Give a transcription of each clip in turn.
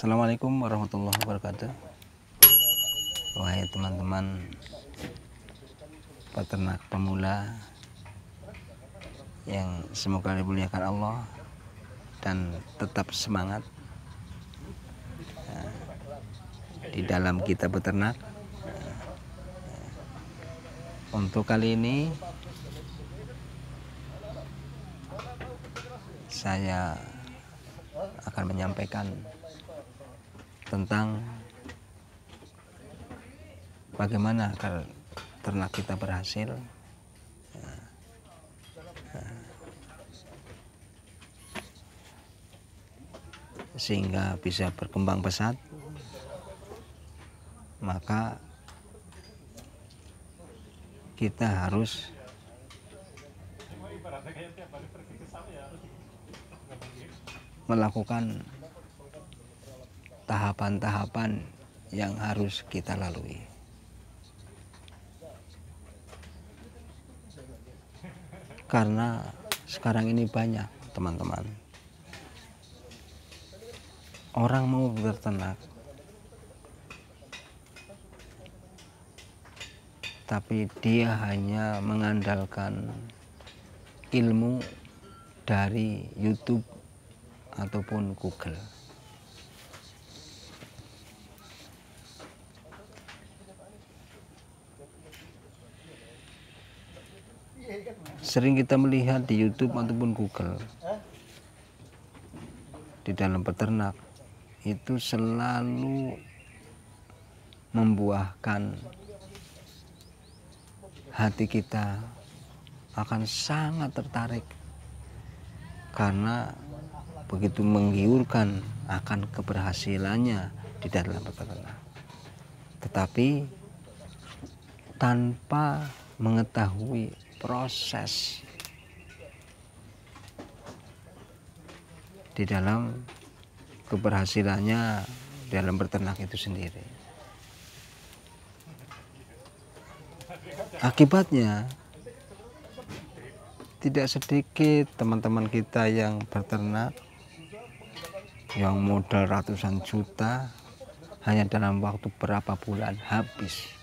Assalamualaikum warahmatullahi wabarakatuh. Wahai teman-teman peternak pemula yang semoga dimuliakan Allah dan tetap semangat di dalam kita beternak. Untuk kali ini saya akan menyampaikan tentang bagaimana agar ternak kita berhasil sehingga bisa berkembang pesat. Maka kita harus melakukan tahapan-tahapan yang harus kita lalui. Karena sekarang ini banyak teman-teman orang mau berternak tapi dia hanya mengandalkan ilmu dari YouTube ataupun Google. Sering kita melihat di YouTube ataupun Google, di dalam peternak itu selalu membuahkan hati kita akan sangat tertarik karena begitu menggiurkan akan keberhasilannya di dalam peternak. Tetapi tanpa mengetahui proses di dalam keberhasilannya dalam beternak itu sendiri. Akibatnya tidak sedikit teman-teman kita yang beternak yang modal ratusan juta hanya dalam waktu berapa bulan habis.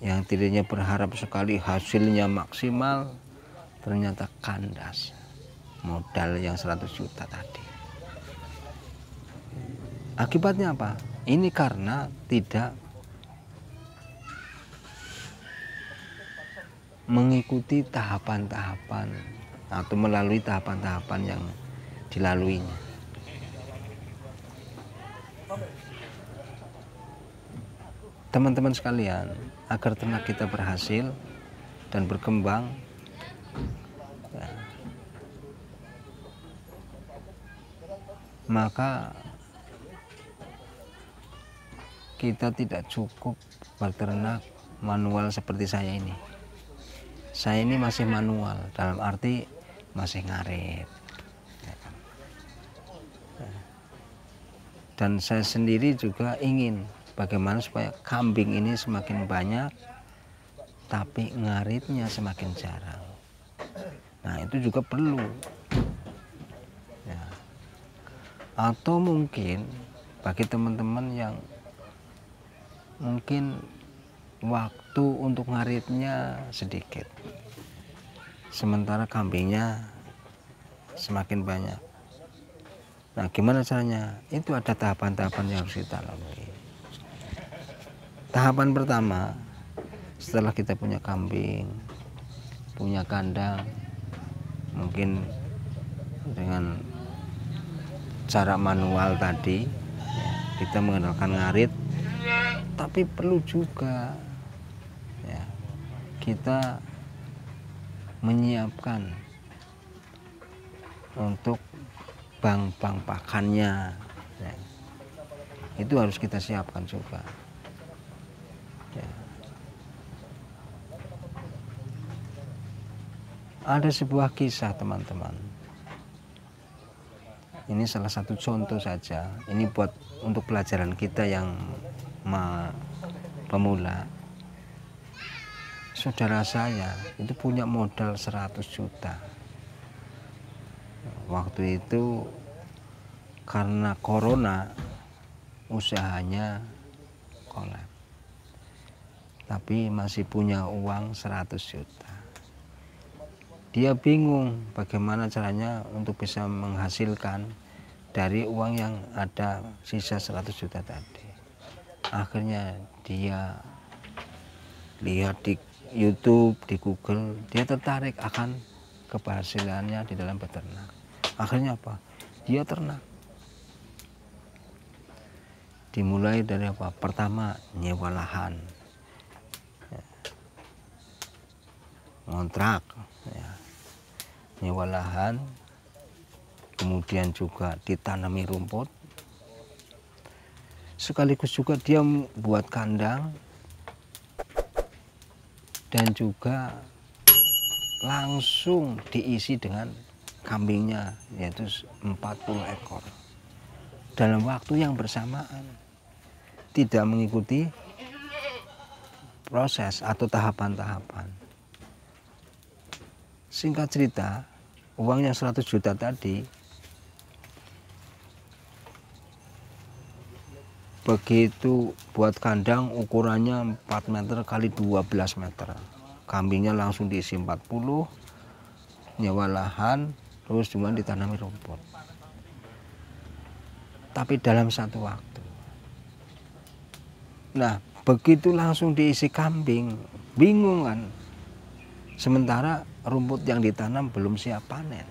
Yang tadinya berharap sekali hasilnya maksimal, ternyata kandas modal yang 100 juta tadi. Akibatnya apa? Ini karena tidak mengikuti tahapan-tahapan atau melalui tahapan-tahapan yang dilaluinya. Teman-teman sekalian, agar ternak kita berhasil dan berkembang, maka kita tidak cukup beternak manual seperti saya ini. Saya ini masih manual, dalam arti masih ngarit. Dan saya sendiri juga ingin bagaimana supaya kambing ini semakin banyak, tapi ngaritnya semakin jarang. Nah, itu juga perlu. Ya. Atau mungkin bagi teman-teman yang mungkin waktu untuk ngaritnya sedikit, sementara kambingnya semakin banyak. Nah, gimana caranya? Itu ada tahapan-tahapan yang harus kita lalui. Tahapan pertama, setelah kita punya kambing, punya kandang, mungkin dengan cara manual tadi, kita mengandalkan ngarit, tapi perlu juga ya, kita menyiapkan untuk bank-bank pakannya, ya. Itu harus kita siapkan juga. Ya. Ada sebuah kisah teman-teman. Ini salah satu contoh saja. Ini buat untuk pelajaran kita yang pemula. Saudara saya itu punya modal 100 juta. Waktu itu karena corona usahanya kolab, tapi masih punya uang 100 juta. Dia bingung bagaimana caranya untuk bisa menghasilkan dari uang yang ada sisa 100 juta tadi. Akhirnya dia lihat di YouTube, di Google, dia tertarik akan keberhasilannya di dalam beternak. Akhirnya apa? Dia ternak. Dimulai dari apa? Pertama, nyewa lahan, ngontrak, ya. Nyewa lahan, kemudian juga ditanami rumput, sekaligus juga dia buat kandang, dan juga langsung diisi dengan kambingnya, yaitu 40 ekor dalam waktu yang bersamaan, tidak mengikuti proses atau tahapan-tahapan. Singkat cerita, uangnya 100 juta tadi begitu buat kandang ukurannya 4 meter kali 12 meter. Kambingnya langsung diisi 40, nyewa lahan, terus cuma ditanami rumput. Tapi dalam satu waktu. Nah, begitu langsung diisi kambing, bingung kan? Sementara rumput yang ditanam belum siap panen.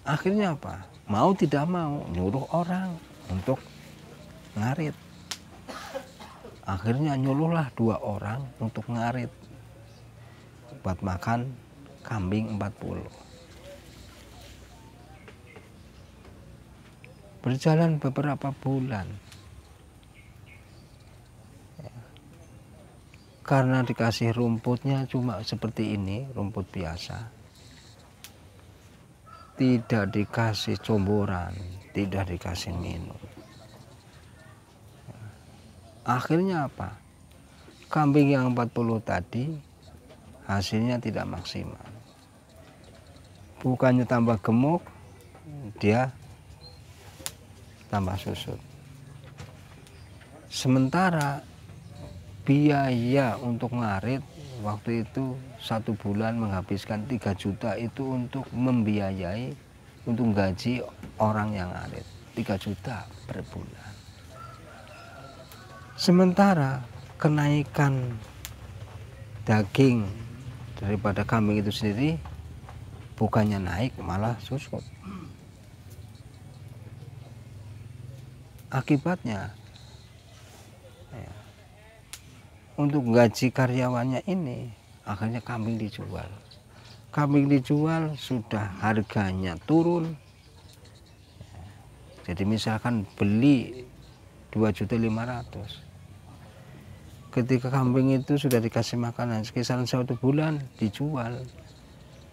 Akhirnya apa? Mau tidak mau nyuruh orang untuk ngarit. Akhirnya nyuruhlah 2 orang untuk ngarit buat makan kambing 40. Berjalan beberapa bulan, karena dikasih rumputnya cuma seperti ini, rumput biasa, tidak dikasih comboran, tidak dikasih minum. Akhirnya apa? Kambing yang 40 tadi hasilnya tidak maksimal. Bukannya tambah gemuk, dia tambah susut. Sementara biaya untuk ngarit waktu itu 1 bulan menghabiskan 3 juta itu untuk membiayai, untuk gaji orang yang ngarit, 3 juta per bulan. Sementara kenaikan daging daripada kambing itu sendiri bukannya naik, malah susut. Akibatnya ya, untuk gaji karyawannya ini akhirnya kambing dijual. Kambing dijual sudah harganya turun. Jadi misalkan beli 2.500.000. Ketika kambing itu sudah dikasih makanan sekitar 1 bulan, dijual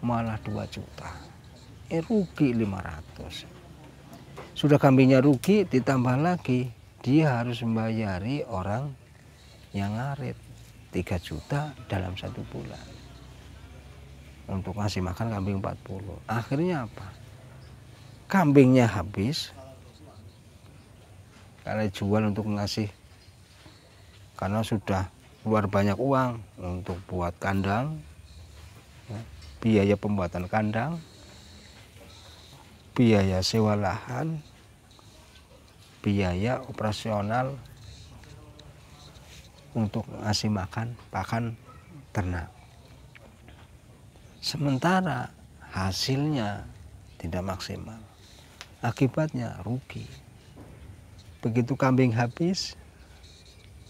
malah 2 juta. Rugi 500. Sudah kambingnya rugi, ditambah lagi dia harus membayari orang yang ngarit 3 juta dalam 1 bulan untuk ngasih makan kambing 40. Akhirnya apa? Kambingnya habis, karena jual untuk ngasih, karena sudah keluar banyak uang untuk buat kandang, biaya pembuatan kandang, biaya sewa lahan, biaya operasional untuk ngasih makan pakan ternak. Sementara hasilnya tidak maksimal, akibatnya rugi. Begitu kambing habis,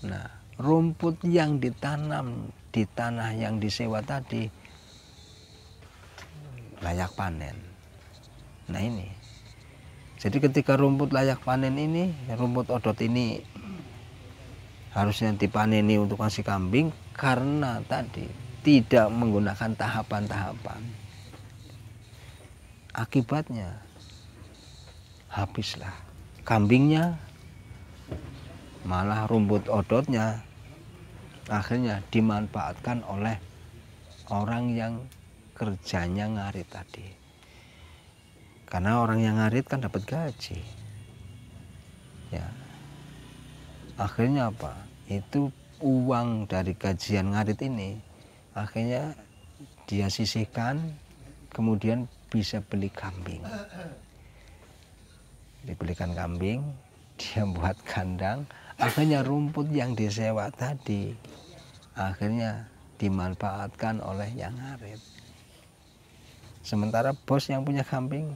nah rumput yang ditanam di tanah yang disewa tadi layak panen. Nah ini, jadi ketika rumput layak panen ini, rumput odot ini harusnya dipaneni untuk ngasih kambing, karena tadi tidak menggunakan tahapan-tahapan. Akibatnya habislah kambingnya, malah rumput odotnya akhirnya dimanfaatkan oleh orang yang kerjanya ngarit tadi. Karena orang yang ngarit kan dapat gaji. Ya. Akhirnya apa? Itu uang dari gajian ngarit ini akhirnya dia sisihkan, kemudian bisa beli kambing. Dibelikan kambing, dia buat kandang, akhirnya rumput yang disewa tadi akhirnya dimanfaatkan oleh yang ngarit. Sementara bos yang punya kambing,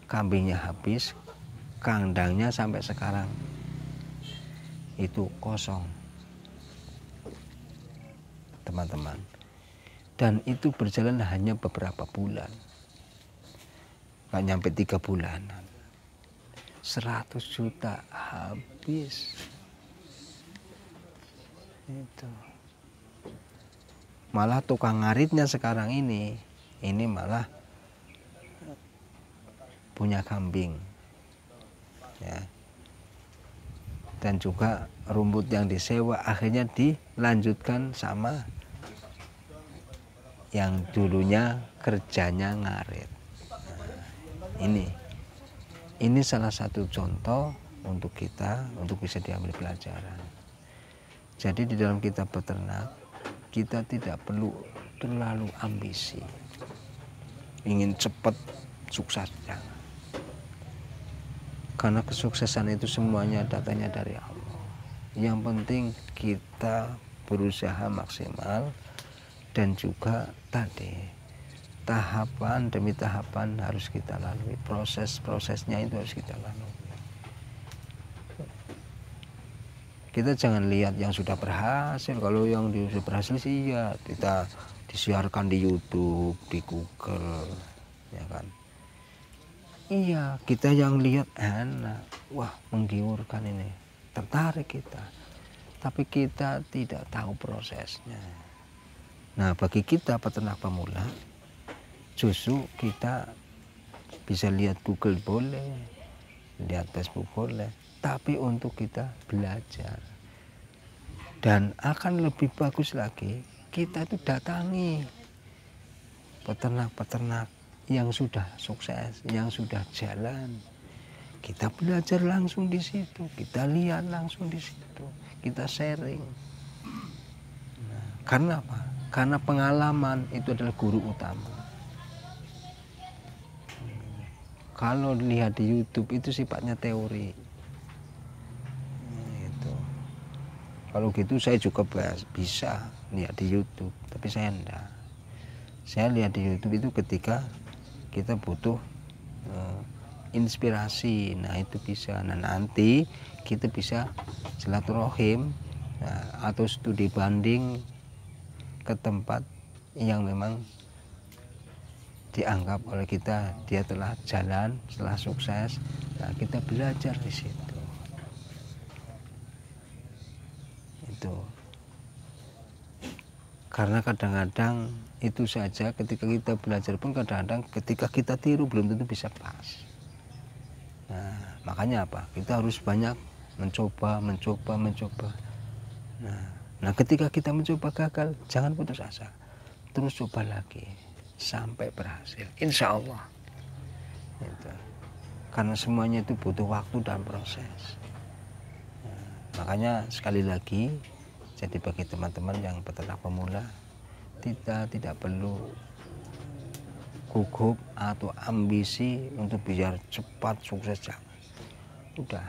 kambingnya habis, kandangnya sampai sekarang itu kosong, teman-teman. Dan itu berjalan hanya beberapa bulan, nggak nyampe 3 bulanan, 100 juta habis. Itu malah tukang ngaritnya sekarang ini malah punya kambing, ya. Dan juga rumput yang disewa akhirnya dilanjutkan sama yang dulunya kerjanya ngarit. Nah, ini salah satu contoh untuk kita, untuk bisa diambil pelajaran. Jadi di dalam kita beternak, kita tidak perlu terlalu ambisi, ingin cepat sukses, jangan. Karena kesuksesan itu semuanya datangnya dari Allah. Yang penting kita berusaha maksimal, dan juga tadi tahapan demi tahapan harus kita lalui, proses-prosesnya itu harus kita lalui. Kita jangan lihat yang sudah berhasil. Kalau yang sudah berhasil sih ya kita disiarkan di YouTube, di Google, ya kan. Iya, kita yang lihat enak, wah menggiurkan ini, tertarik kita. Tapi kita tidak tahu prosesnya. Nah, bagi kita peternak pemula, justru kita bisa lihat Google boleh, lihat Facebook boleh, tapi untuk kita belajar. Dan akan lebih bagus lagi, kita itu datangi peternak-peternak yang sudah sukses, yang sudah jalan. Kita belajar langsung di situ, kita lihat langsung di situ, kita sharing. Nah, karena apa? Karena pengalaman itu adalah guru utama. Kalau lihat di YouTube itu sifatnya teori. Gitu. Kalau gitu saya juga bisa lihat di YouTube, tapi saya enggak. Saya lihat di YouTube itu ketika kita butuh inspirasi, nah itu bisa. Nah nanti kita bisa silaturahim, nah, atau studi banding ke tempat yang memang dianggap oleh kita dia telah jalan, telah sukses. Nah kita belajar di situ. Itu karena kadang-kadang itu saja ketika kita belajar pun kadang-kadang ketika kita tiru belum tentu bisa pas. Nah, makanya apa? Kita harus banyak mencoba. Nah, ketika kita mencoba gagal, jangan putus asa. Terus coba lagi sampai berhasil. Insya Allah. Gitu. Karena semuanya itu butuh waktu dan proses. Nah, makanya sekali lagi, jadi bagi teman-teman yang peternak pemula, kita tidak perlu gugup atau ambisi untuk biar cepat sukses, jangan. Udah,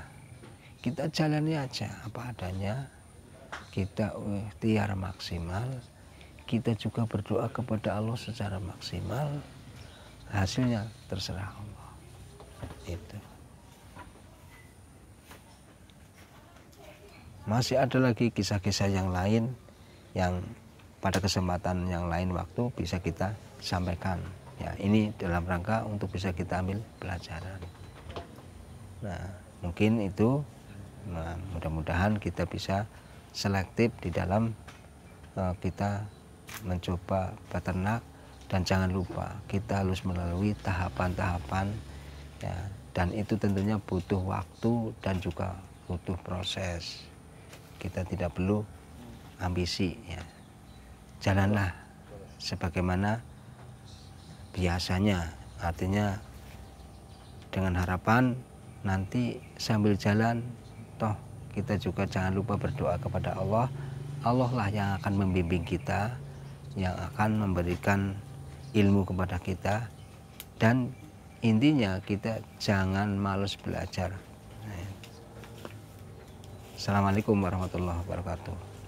kita jalani aja apa adanya, kita ikhtiar maksimal, kita juga berdoa kepada Allah secara maksimal, hasilnya terserah Allah. Itu. Masih ada lagi kisah-kisah yang lain yang pada kesempatan yang lain waktu bisa kita sampaikan. Ya, ini dalam rangka untuk bisa kita ambil pelajaran. Nah, mungkin itu, nah, mudah-mudahan kita bisa selektif di dalam kita mencoba peternak, dan jangan lupa kita harus melalui tahapan-tahapan, ya, dan itu tentunya butuh waktu dan juga butuh proses. Kita tidak perlu ambisi, ya. Jalanlah sebagaimana biasanya Artinya dengan harapan nanti sambil jalan toh kita juga jangan lupa berdoa kepada Allah. Allah lah yang akan membimbing kita, yang akan memberikan ilmu kepada kita, dan intinya kita jangan malas belajar. Assalamualaikum warahmatullahi wabarakatuh.